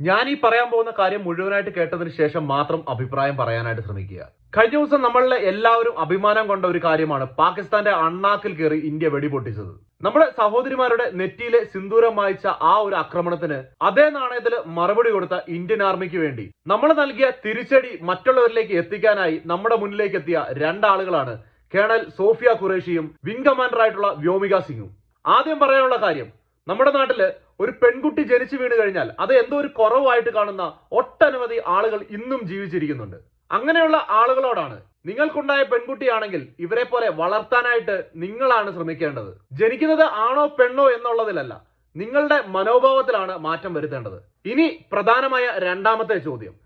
ഞാൻ ഈ പറയാൻ പോകുന്ന കാര്യം മുഴുവനായിട്ട് കേട്ടതിന് ശേഷം മാത്രം അഭിപ്രായം പറയാനായിട്ട് ശ്രമിക്കുക. കഴിഞ്ഞ ദിവസം നമ്മളിലെ എല്ലാവരും അഭിമാനം കൊണ്ട ഒരു കാര്യമാണ് പാകിസ്ഥാന്റെ അണ്ണാക്കിൽ കയറി ഇന്ത്യ വെടിപൊട്ടിച്ചത്. നമ്മുടെ സഹോദരിമാരുടെ നെറ്റിയിലെ സിന്ദൂരം മായ്ച്ച ആ ഒരു ആക്രമണത്തിന് അതേ നാണയത്തിൽ മറുപടി കൊടുത്ത ഇന്ത്യൻ ആർമിക്ക് വേണ്ടി നമ്മൾ നൽകിയ തിരിച്ചടി മറ്റുള്ളവരിലേക്ക് എത്തിക്കാനായി നമ്മുടെ മുന്നിലേക്ക് എത്തിയ രണ്ടാളുകളാണ് കേണൽ സോഫിയ ഖുറേഷിയും വിംഗ് കമാൻഡറായിട്ടുള്ള വ്യോമിക സിംഗും. ആദ്യം പറയാനുള്ള കാര്യം, നമ്മുടെ നാട്ടില് ഒരു പെൺകുട്ടി ജനിച്ചു വീണ് കഴിഞ്ഞാൽ അത് എന്തോ ഒരു കുറവായിട്ട് കാണുന്ന ഒട്ടനവധി ആളുകൾ ഇന്നും ജീവിച്ചിരിക്കുന്നുണ്ട്. അങ്ങനെയുള്ള ആളുകളോടാണ്, നിങ്ങൾക്കുണ്ടായ പെൺകുട്ടിയാണെങ്കിൽ ഇവരെ പോലെ വളർത്താനായിട്ട് നിങ്ങളാണ് ശ്രമിക്കേണ്ടത്. ജനിക്കുന്നത് ആണോ പെണ്ണോ എന്നുള്ളതിലല്ല, നിങ്ങളുടെ മനോഭാവത്തിലാണ് മാറ്റം വരുത്തേണ്ടത്. ഇനി പ്രധാനമായ രണ്ടാമത്തെ ചോദ്യം,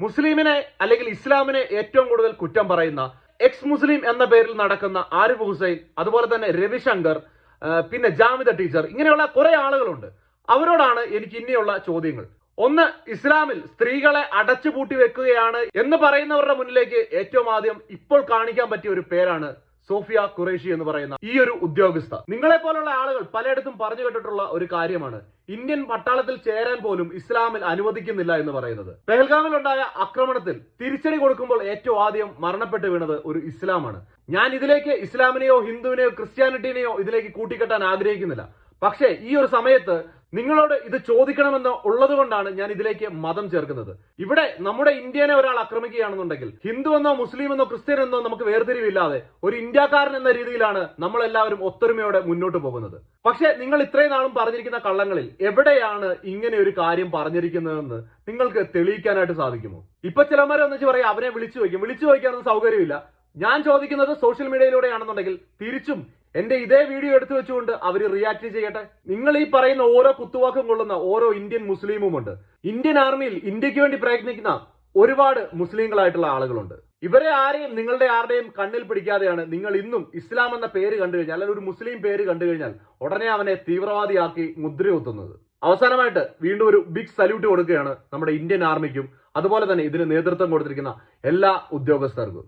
മുസ്ലിമിനെ അല്ലെങ്കിൽ ഇസ്ലാമിനെ ഏറ്റവും കൂടുതൽ കുറ്റം പറയുന്ന എക്സ് മുസ്ലിം എന്ന പേരിൽ നടക്കുന്ന ആരിഫ് ഹുസൈൻ, അതുപോലെ തന്നെ രവിശങ്കർ, പിന്നെ ജാമിദ ടീച്ചർ, ഇങ്ങനെയുള്ള കുറെ ആളുകളുണ്ട്. അവരോടാണ് എനിക്ക് ഇനിയുള്ള ചോദ്യങ്ങൾ. ഒന്ന്, ഇസ്ലാമിൽ സ്ത്രീകളെ അടച്ചുപൂട്ടി വെക്കുകയാണ് എന്ന് പറയുന്നവരുടെ മുന്നിലേക്ക് ഏറ്റവും ആദ്യം ഇപ്പോൾ കാണിക്കാൻ പറ്റിയ ഒരു പേരാണ് സോഫിയ ഖുറേഷി എന്ന് പറയുന്ന ഈ ഒരു ഉദ്യോഗസ്ഥ. നിങ്ങളെ പോലുള്ള ആളുകൾ പലയിടത്തും പറഞ്ഞു കേട്ടിട്ടുള്ള ഒരു കാര്യമാണ് ഇന്ത്യൻ പട്ടാളത്തിൽ ചേരാൻ പോലും ഇസ്ലാമിൽ അനുവദിക്കുന്നില്ല എന്ന് പറയുന്നത്. പെഹൽഗാമിലുണ്ടായ ആക്രമണത്തിൽ തിരിച്ചടി കൊടുക്കുമ്പോൾ ഏറ്റവും ആദ്യം മരണപ്പെട്ടു വീണത് ഒരു ഇസ്ലാമാണ്. ഞാൻ ഇതിലേക്ക് ഇസ്ലാമിനെയോ ഹിന്ദുവിനെയോ ക്രിസ്ത്യാനിറ്റിനെയോ ഇതിലേക്ക് കൂട്ടിക്കെട്ടാൻ ആഗ്രഹിക്കുന്നില്ല. പക്ഷേ ഈ ഒരു സമയത്ത് നിങ്ങളോട് ഇത് ചോദിക്കണമെന്ന് ഉള്ളത് കൊണ്ടാണ് ഞാൻ ഇതിലേക്ക് മതം ചേർക്കുന്നത്. ഇവിടെ നമ്മുടെ ഇന്ത്യനെ ഒരാൾ ആക്രമിക്കുകയാണെന്നുണ്ടെങ്കിൽ ഹിന്ദു എന്നോ മുസ്ലിം എന്നോ ക്രിസ്ത്യൻ എന്നോ നമുക്ക് വേർതിരിവില്ലാതെ ഒരു ഇന്ത്യക്കാരൻ എന്ന രീതിയിലാണ് നമ്മൾ എല്ലാവരും ഒത്തൊരുമയോടെ മുന്നോട്ട് പോകുന്നത്. പക്ഷെ നിങ്ങൾ ഇത്രയും നാളും പറഞ്ഞിരിക്കുന്ന കള്ളങ്ങളിൽ എവിടെയാണ് ഇങ്ങനെ ഒരു കാര്യം പറഞ്ഞിരിക്കുന്നതെന്ന് നിങ്ങൾക്ക് തെളിയിക്കാനായിട്ട് സാധിക്കുമോ? ഇപ്പൊ ചിലമാരെ ഒന്നിച്ച് പറയാം, അവനെ വിളിച്ചു ചോദിക്കാനൊന്നും സൗകര്യമില്ല. ഞാൻ ചോദിക്കുന്നത് സോഷ്യൽ മീഡിയയിലൂടെയാണെന്നുണ്ടെങ്കിൽ തിരിച്ചും എന്റെ ഇതേ വീഡിയോ എടുത്തു വെച്ചുകൊണ്ട് അവര് റിയാക്ട് ചെയ്യട്ടെ. നിങ്ങൾ ഈ പറയുന്ന ഓരോ കുത്തുവാക്കും കൊള്ളുന്ന ഓരോ ഇന്ത്യൻ മുസ്ലിമുമുണ്ട്. ഇന്ത്യൻ ആർമിയിൽ ഇന്ത്യക്ക് വേണ്ടി പ്രയത്നിക്കുന്ന ഒരുപാട് മുസ്ലിങ്ങളായിട്ടുള്ള ആളുകളുണ്ട്. ഇവരെ ആരെയും നിങ്ങളുടെ ആരുടെയും കണ്ണിൽ പിടിക്കാതെയാണ് നിങ്ങൾ ഇന്നും ഇസ്ലാം എന്ന പേര് കണ്ടു കഴിഞ്ഞാൽ, അല്ലെങ്കിൽ ഒരു മുസ്ലിം പേര് കണ്ടു കഴിഞ്ഞാൽ ഉടനെ അവനെ തീവ്രവാദിയാക്കി മുദ്രകുത്തുന്നത്. അവസാനമായിട്ട് വീണ്ടും ഒരു ബിഗ് സല്യൂട്ട് കൊടുക്കുകയാണ് നമ്മുടെ ഇന്ത്യൻ ആർമിക്കും അതുപോലെ തന്നെ ഇതിന് നേതൃത്വം കൊടുത്തിരിക്കുന്ന എല്ലാ ഉദ്യോഗസ്ഥർക്കും.